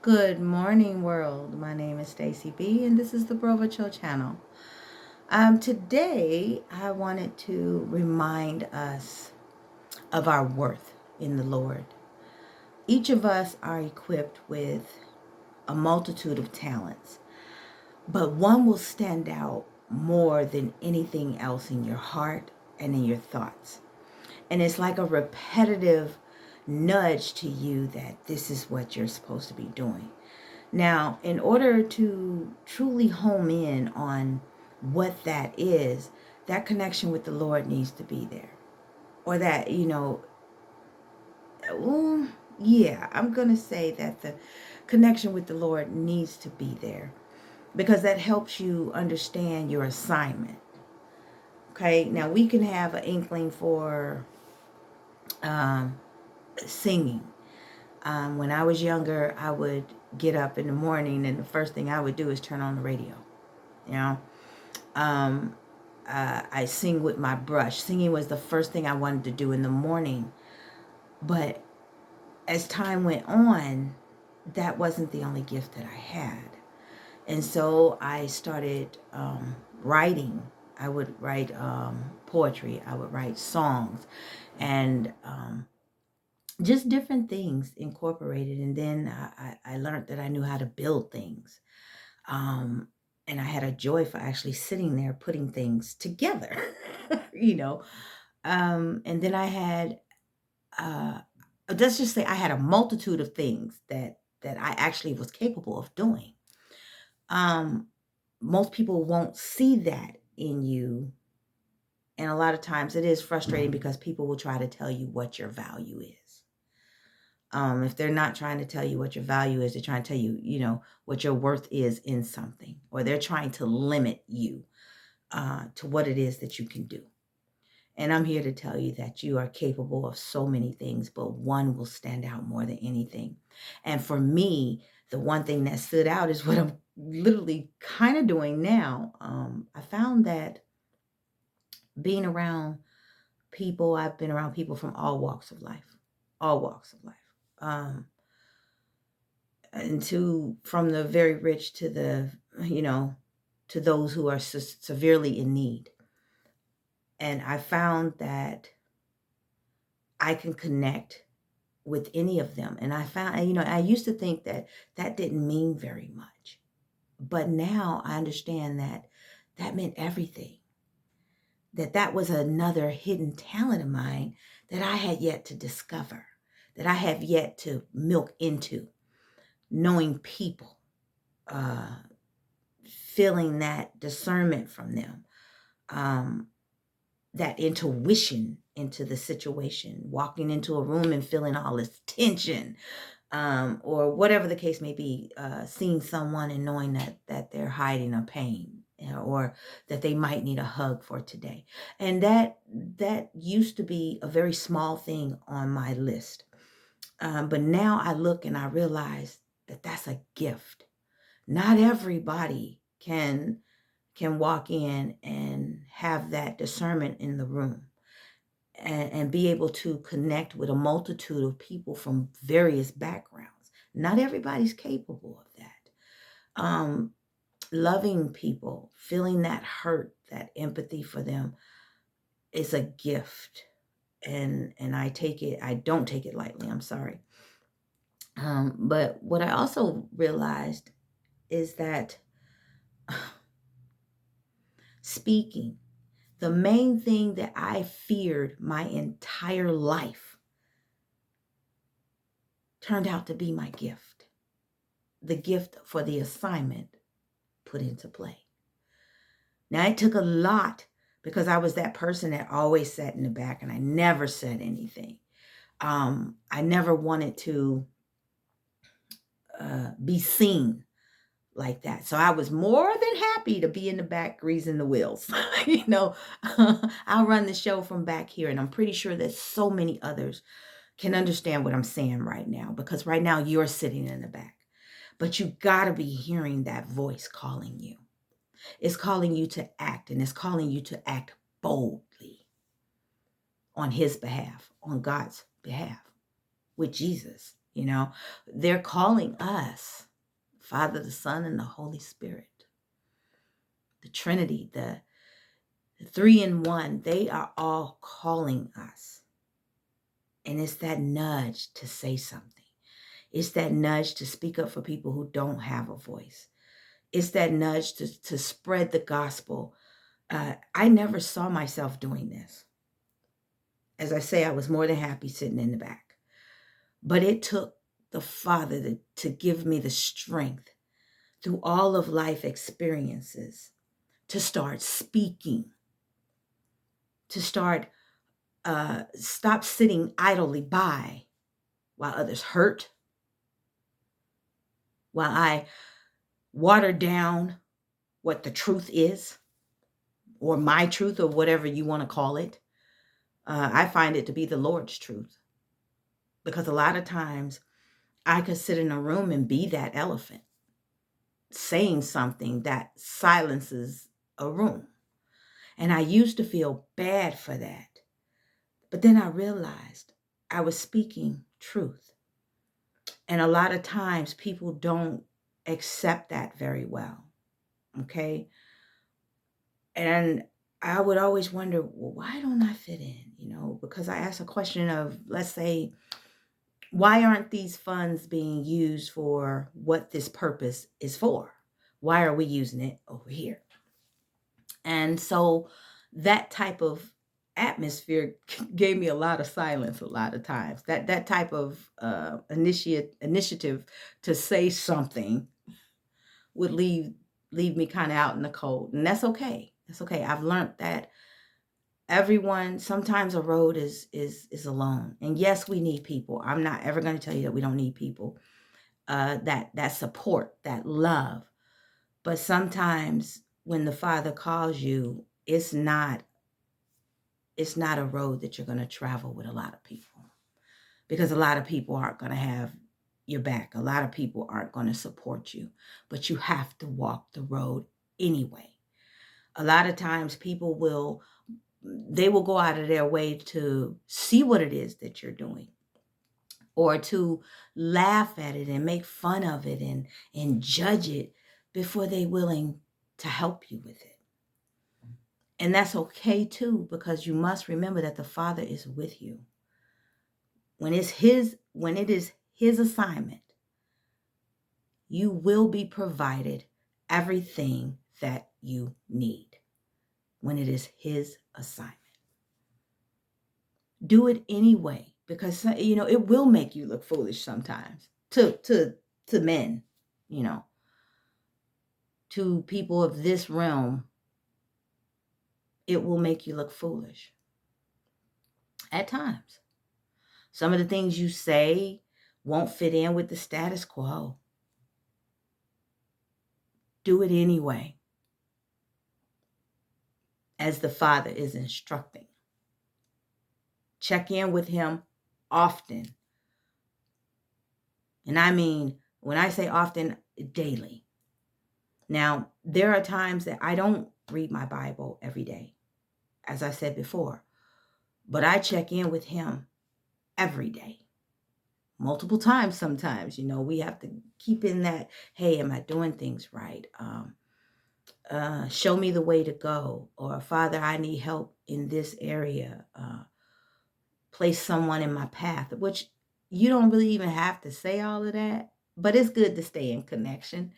Good morning, world. My name is Stacy B, and this is the Brova Chill channel. Today, I wanted to remind us of our worth in the Lord. Each of us are equipped with a multitude of talents, but one will stand out more than anything else in your heart and in your thoughts. And it's like a repetitive nudge to you that this is what you're supposed to be doing. Now, in order to truly home in on what that is, that connection with the Lord needs to be there. Or that, well, yeah, I'm going to say that the connection with the Lord needs to be there because that helps you understand your assignment. Okay, now we can have an inkling for singing. When I was younger, I would get up in the morning and the first thing I would do is turn on the radio. You know, I sing with my brush. Singing was the first thing I wanted to do in the morning. But as time went on, that wasn't the only gift that I had. And so I started writing. I would write poetry. I would write songs and just different things incorporated. And then I learned that I knew how to build things. And I had a joy for actually sitting there putting things together, you know. And then I had, let's just say, I had a multitude of things that I actually was capable of doing. Most people won't see that in you, and a lot of times it is frustrating because people will try to tell you what your value is. If they're not trying to tell you what your value is, they're trying to tell you, what your worth is in something, or they're trying to limit you to what it is that you can do. And I'm here to tell you that you are capable of so many things, but one will stand out more than anything. And for me, the one thing that stood out is what I'm literally kind of doing now. I found that being around people, I've been around people from all walks of life, all walks of life. From the very rich to the, to those who are severely in need. And I found that I can connect with any of them. And I found, I used to think that that didn't mean very much. But now I understand that that meant everything. That was another hidden talent of mine that I had yet to discover, that I have yet to milk into, knowing people, feeling that discernment from them, that intuition into the situation, walking into a room and feeling all this tension, or whatever the case may be, seeing someone and knowing that they're hiding a pain, or that they might need a hug for today. And that used to be a very small thing on my list. But now I look and I realize that that's a gift. Not everybody can walk in and have that discernment in the room and be able to connect with a multitude of people from various backgrounds. Not everybody's capable of that. Loving people, feeling that hurt, that empathy for them is a gift. And I don't take it lightly. I'm sorry. But what I also realized is that speaking, the main thing that I feared my entire life turned out to be my gift. The gift for the assignment put into play. Now, it took a lot because I was that person that always sat in the back and I never said anything. I never wanted to be seen like that. So I was more than happy to be in the back greasing the wheels. I'll run the show from back here, and I'm pretty sure that so many others can understand what I'm saying right now, because right now you're sitting in the back. But you got to be hearing that voice calling you. It's calling you to act, and it's calling you to act boldly on his behalf, on God's behalf, with Jesus, They're calling us, Father, the Son, and the Holy Spirit, the Trinity, the three in one. They are all calling us. And it's that nudge to say something. It's that nudge to speak up for people who don't have a voice. It's that nudge to spread the gospel. I never saw myself doing this. As I say, I was more than happy sitting in the back. But it took the Father to give me the strength through all of life experiences to start speaking, to start stop sitting idly by while others hurt, while I water down what the truth is, or my truth, or whatever you want to call it. I find it to be the Lord's truth. Because a lot of times I could sit in a room and be that elephant, saying something that silences a room. And I used to feel bad for that. But then I realized I was speaking truth. And a lot of times people don't accept that very well. Okay. And I would always wonder, well, why don't I fit in? Because I asked a question of, let's say, why aren't these funds being used for what this purpose is for? Why are we using it over here? And so that type of atmosphere gave me a lot of silence a lot of times. That type of initiative to say something would leave me kind of out in the cold. And that's okay. That's okay. I've learned that everyone, sometimes a road is alone. And yes, we need people. I'm not ever going to tell you that we don't need people. That support, that love. But sometimes when the Father calls you, it's not a road that you're going to travel with a lot of people, because a lot of people aren't going to have your back. A lot of people aren't going to support you, but you have to walk the road anyway. A lot of times people will go out of their way to see what it is that you're doing, or to laugh at it and make fun of it and judge it before they're willing to help you with it. And that's okay too, because you must remember that the Father is with you. When it is his assignment, you will be provided everything that you need. When it is his assignment, do it anyway, because it will make you look foolish sometimes to men, to people of this realm. It will make you look foolish at times. Some of the things you say won't fit in with the status quo. Do it anyway, as the Father is instructing. Check in with him often. And I mean, when I say often, daily. Now, there are times that I don't read my Bible every day, as I said before, but I check in with him every day. Multiple times sometimes, we have to keep in that, hey, am I doing things right? Show me the way to go. Or, Father, I need help in this area. Place someone in my path, which you don't really even have to say all of that, but it's good to stay in connection,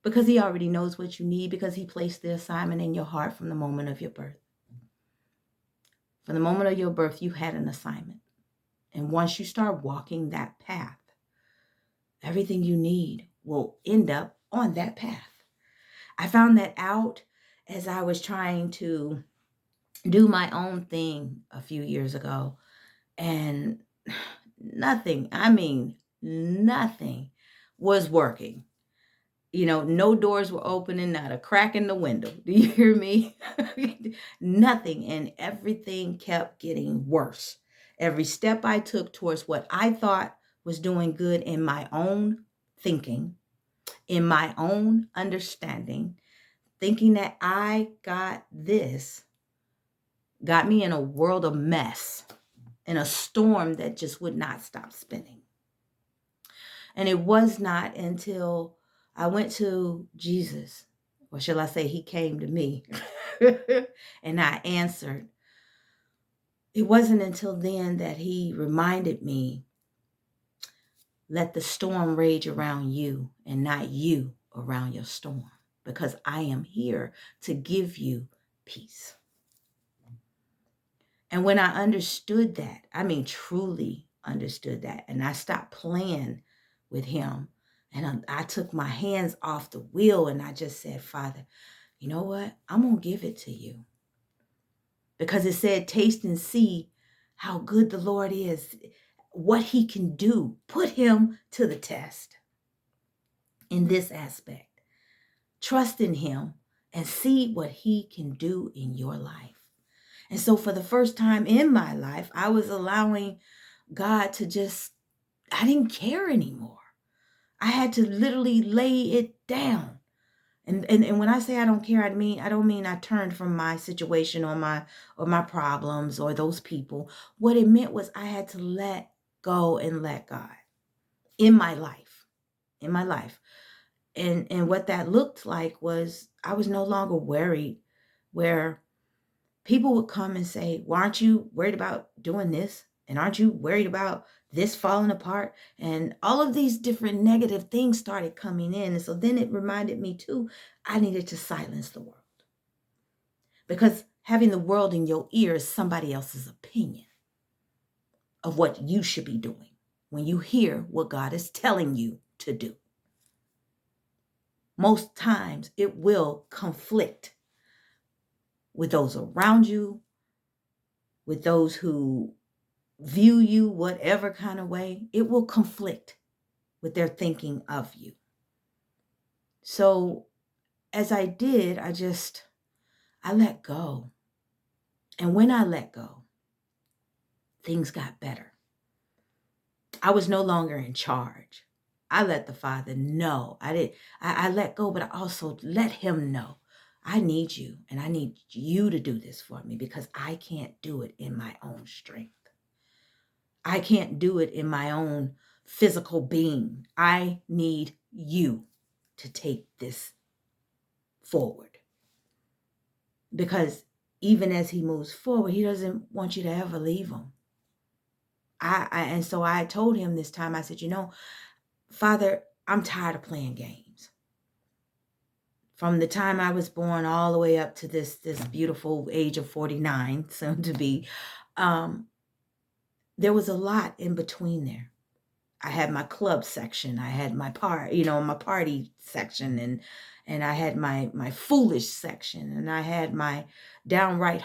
because he already knows what you need, because he placed the assignment in your heart from the moment of your birth. From the moment of your birth, you had an assignment. And once you start walking that path, everything you need will end up on that path. I found that out as I was trying to do my own thing a few years ago. And nothing was working. No doors were opening, not a crack in the window. Do you hear me? Nothing. And everything kept getting worse. Every step I took towards what I thought was doing good in my own thinking, in my own understanding, thinking that I got this, got me in a world of mess, in a storm that just would not stop spinning. And it was not until I went to Jesus, or shall I say, he came to me, and I answered. It wasn't until then that he reminded me, let the storm rage around you and not you around your storm, because I am here to give you peace. And when I understood that, I mean, truly understood that, and I stopped playing with him, and I took my hands off the wheel, and I just said, Father, you know what? I'm going to give it to you. Because it said, taste and see how good the Lord is, what he can do. Put him to the test in this aspect. Trust in him and see what he can do in your life. And so for the first time in my life, I was allowing God to just, I didn't care anymore. I had to literally lay it down. And when I say I don't care, I don't mean I turned from my situation or my problems or those people. What it meant was I had to let go and let God in my life. And what that looked like was I was no longer worried, where people would come and say, well, aren't you worried about doing this? And aren't you worried about this falling apart? And all of these different negative things started coming in. And so then it reminded me too, I needed to silence the world. Because having the world in your ear is somebody else's opinion of what you should be doing when you hear what God is telling you to do. Most times it will conflict with those around you, with those who view you whatever kind of way. It will conflict with their thinking of you. So as I did, I let go. And when I let go, things got better. I was no longer in charge. I let the Father know. I let go, but I also let him know, I need you, and I need you to do this for me, because I can't do it in my own strength. I can't do it in my own physical being. I need you to take this forward. Because even as he moves forward, he doesn't want you to ever leave him. And so I told him this time, I said, Father, I'm tired of playing games. From the time I was born all the way up to this beautiful age of 49, soon to be, there was a lot in between there. I had my club section, I had my my party section, and I had my foolish section, and I had my downright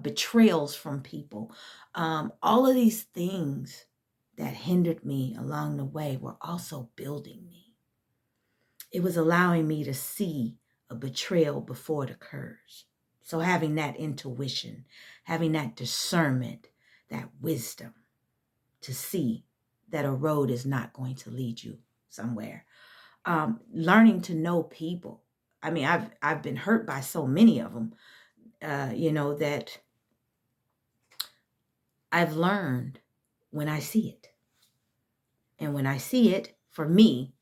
betrayals from people. All of these things that hindered me along the way were also building me. It was allowing me to see a betrayal before it occurs. So having that intuition, having that discernment, that wisdom to see that a road is not going to lead you somewhere. Learning to know people. I mean, I've been hurt by so many of them, that I've learned when I see it. And when I see it, for me,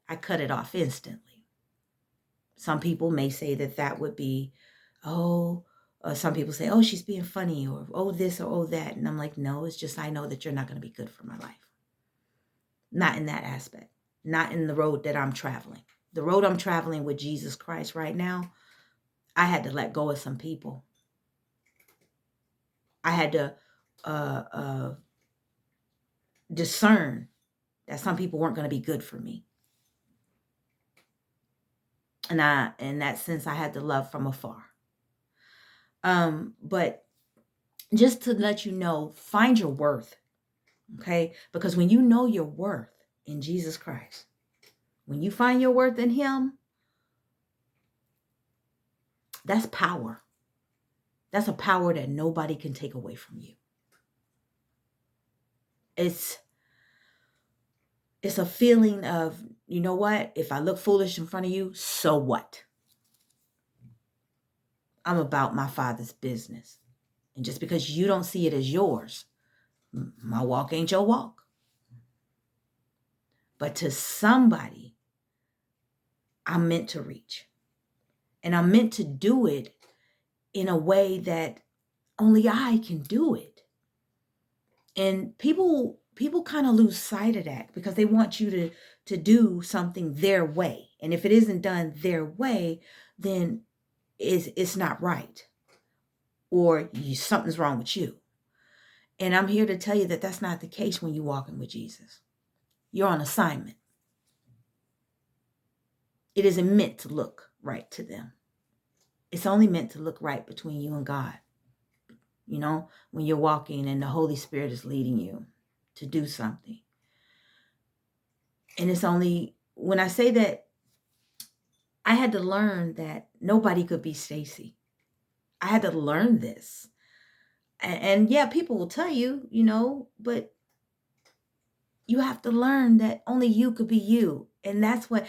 I cut it off instantly. Some people may say that would be, some people say, oh, she's being funny, or oh, this, or oh, that. And I'm like, no, it's just I know that you're not going to be good for my life. Not in that aspect. Not in the road that I'm traveling. The road I'm traveling with Jesus Christ right now, I had to let go of some people. I had to discern that some people weren't going to be good for me. And in that sense, I had to love from afar. But just to let you know, find your worth. Okay? Because when you know your worth in Jesus Christ, when you find your worth in him, that's power. That's a power that nobody can take away from you. It's a feeling of, you know what? If I look foolish in front of you, so what? I'm about my Father's business. And just because you don't see it as yours, my walk ain't your walk. But to somebody, I'm meant to reach. And I'm meant to do it in a way that only I can do it. And people kind of lose sight of that because they want you to do something their way. And if it isn't done their way, then it's not right. Or something's wrong with you. And I'm here to tell you that that's not the case when you're walking with Jesus. You're on assignment. It isn't meant to look right to them. It's only meant to look right between you and God. You know, when you're walking and the Holy Spirit is leading you to do something. And it's only, when I say that, I had to learn that nobody could be Stacy. I had to learn this. And yeah, people will tell you, you know, but you have to learn that only you could be you. And that's what,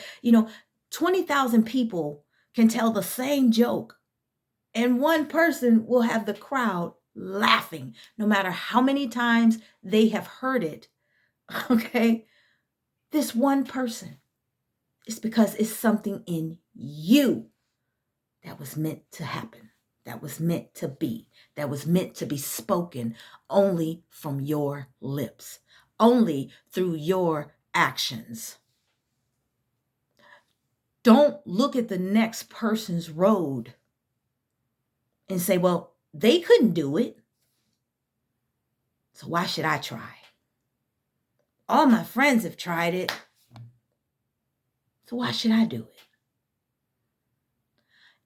20,000 people can tell the same joke. And one person will have the crowd laughing, no matter how many times they have heard it. Okay? This one person. It's because it's something in you that was meant to happen, that was meant to be, that was meant to be spoken only from your lips, only through your actions. Don't look at the next person's road and say, well, they couldn't do it, so why should I try? All my friends have tried it, so why should I do it?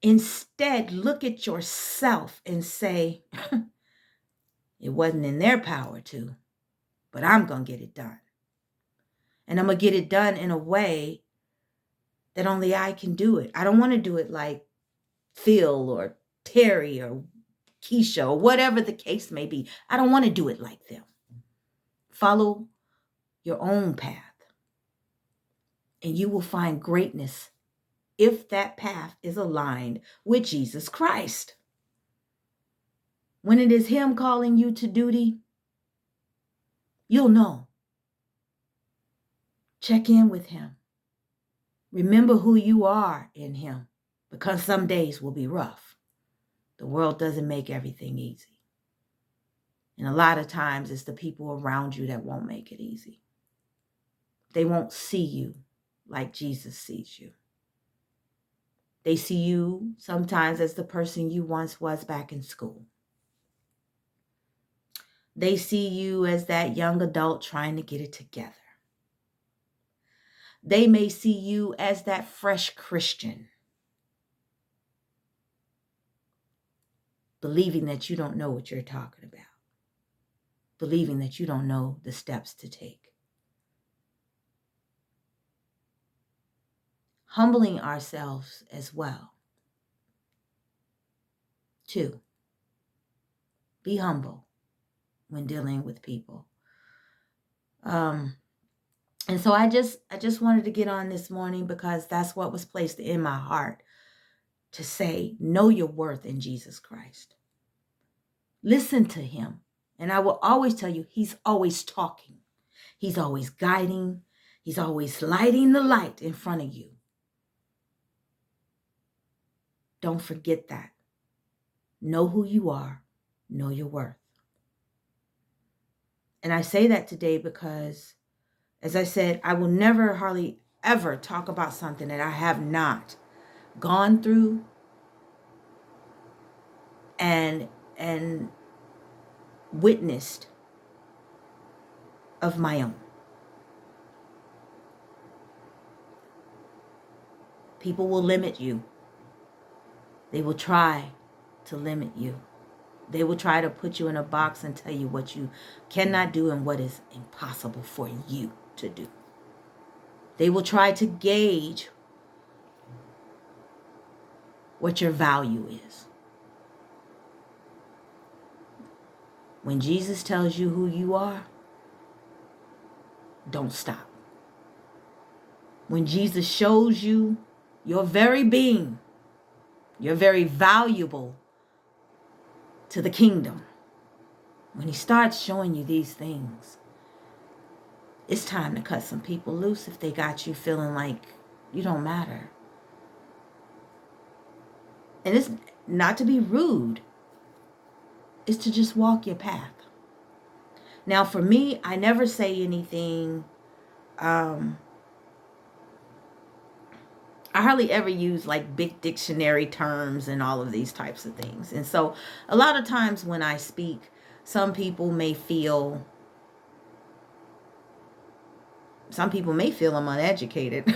Instead, look at yourself and say, it wasn't in their power to, but I'm going to get it done. And I'm going to get it done in a way that only I can do it. I don't want to do it like Phil or Terry or Keisha or whatever the case may be. I don't want to do it like them. Follow your own path, and you will find greatness if that path is aligned with Jesus Christ. When it is Him calling you to duty, you'll know. Check in with Him. Remember who you are in Him, because some days will be rough. The world doesn't make everything easy. And a lot of times it's the people around you that won't make it easy. They won't see you like Jesus sees you. They see you sometimes as the person you once was back in school. They see you as that young adult trying to get it together. They may see you as that fresh Christian, believing that you don't know what you're talking about, believing that you don't know the steps to take. Humbling ourselves as well. 2, be humble when dealing with people. And so I just wanted to get on this morning because that's what was placed in my heart to say, know your worth in Jesus Christ. Listen to Him. And I will always tell you, He's always talking. He's always guiding. He's always lighting the light in front of you. Don't forget that. Know who you are. Know your worth. And I say that today because, as I said, I will never, hardly ever talk about something that I have not gone through and witnessed of my own. People will limit you. They will try to limit you. They will try to put you in a box and tell you what you cannot do and what is impossible for you to do. They will try to gauge what your value is. When Jesus tells you who you are, don't stop. When Jesus shows you your very being, you're very valuable to the kingdom. When He starts showing you these things, It's time to cut some people loose if they got you feeling like you don't matter. And it's not to be rude. It's to just walk your path. Now, for me, I never say anything. I hardly ever use like big dictionary terms and all of these types of things. And so a lot of times when I speak, some people may feel I'm uneducated,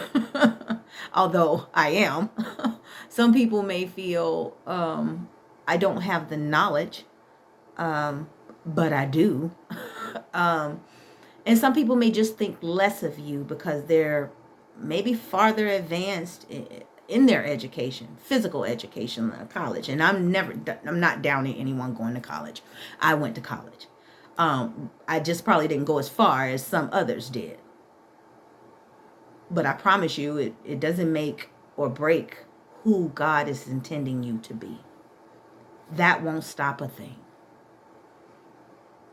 although I am. Some people may feel I don't have the knowledge, but I do. And some people may just think less of you because they're maybe farther advanced in their education, physical education, college. And I'm not downing anyone going to college. I went to college. I just probably didn't go as far as some others did. But I promise you, it doesn't make or break who God is intending you to be. That won't stop a thing.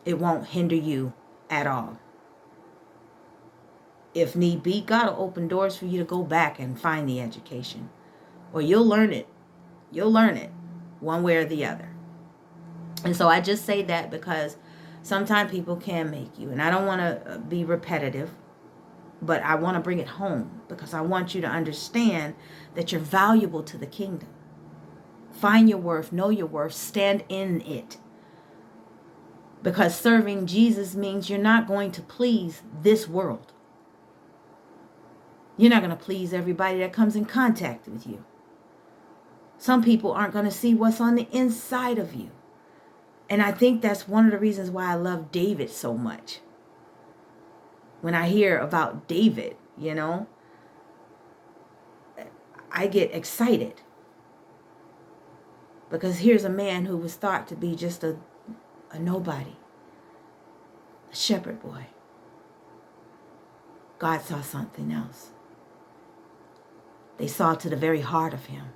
It won't hinder you at all. If need be, God will open doors for you to go back and find the education. Or you'll learn it. You'll learn it one way or the other. And so I just say that because sometimes people can make you. And I don't want to be repetitive, but I want to bring it home because I want you to understand that you're valuable to the kingdom. Find your worth, know your worth, stand in it. Because serving Jesus means you're not going to please this world. You're not going to please everybody that comes in contact with you. Some people aren't going to see what's on the inside of you. And I think that's one of the reasons why I love David so much. When I hear about David, I get excited. Because here's a man who was thought to be just a nobody. A shepherd boy. God saw something else. They saw to the very heart of him.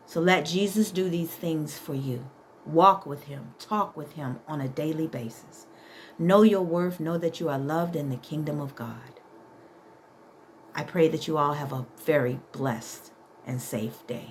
So let Jesus do these things for you. Walk with him. Talk with him on a daily basis. Know your worth. Know that you are loved in the kingdom of God. I pray that you all have a very blessed and safe day.